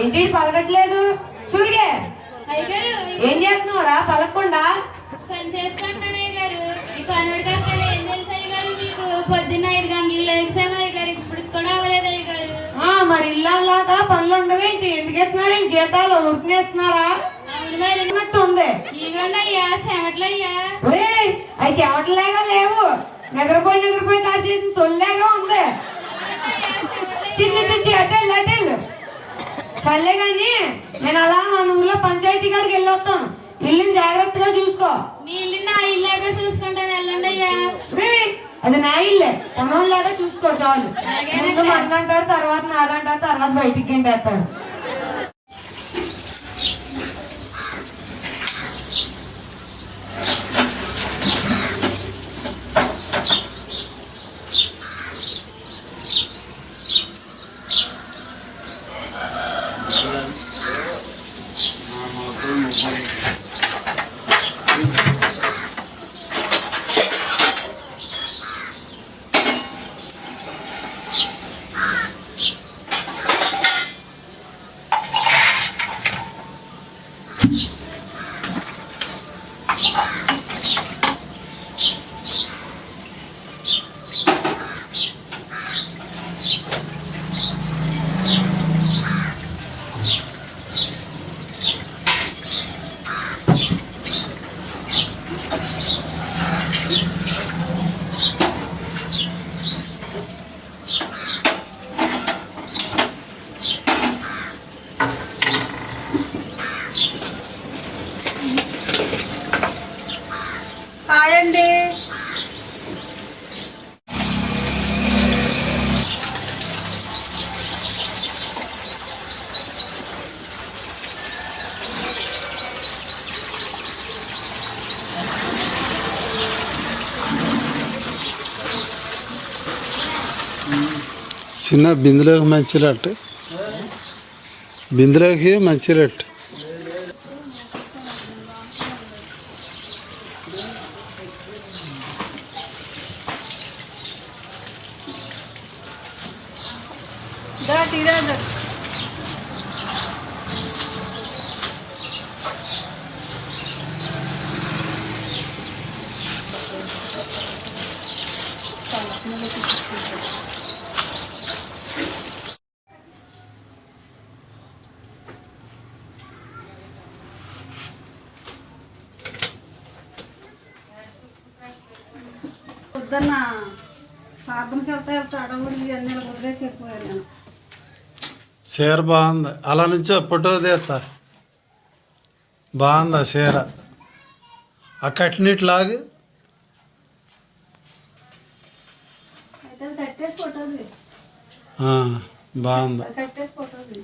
ఏంటి పలకట్లేదు? సూర్యే ఏం చేస్తున్నావురా పలకకుండా? పని చేసుకుంటాను అయ్యగారు. ఈ పనుడు కష్టం ఏం తెలుసు అయ్యగారు మీకు? పొద్దున్న 5 గంటలు లేచాము అయ్యగారు, ఇప్పుడు కూడా అవ్వలేదు అయ్యగారు. మరి ఇల్లాగా పనులు ఉండవేంటి? ఎందుకు ఇస్తున్నారేంటి జీతాలు? ఊరుకునేస్తున్నారా? అవును మరి ఉంది. ఇదిగోండి అయ్యా చెమట్లయ్యా. ఒరే అవి చెమటలేగా లేవు, నిద్రపోయి కారు చేసిన సొల్లేగా ఉంది. చిచ్చి అటెళ్ళు అటెళ్ళు సర్లే కానీ నేను అలా మన ఊర్లో పంచాయతీ కాడికి వెళ్ళొస్తాను. ఇల్లుని జాగ్రత్తగా చూసుకో. మీ ఇల్లు నా ఇల్లాగా చూసుకుంటాను, వెళ్ళండి అయ్యా. అది నా ఇల్లే, పనోళ్ళలాగా చూసుకో చాలు. ముందు మందంటారు, తర్వాత నాదంటారు, తర్వాత బయటికి గంటేస్తారు. హాయండి. చిన్న బిందులోకి మంచి రట్టు, బిందులోకి మంచి రట్టు. పొద్దున్న ప్రార్థనకి వెళ్తే అడవులు ఇవన్నీ వదిలేసి వెళ్ళిపోయాను నేను. చీర బాగుంది, అలా నుంచి ఫోటో తీస్తా. బాగుందా చీర? ఆ కట్టినట్లాగా అయితే కట్టేసి ఫోటోది, బాగుంది. కట్టేసి ఫోటోది.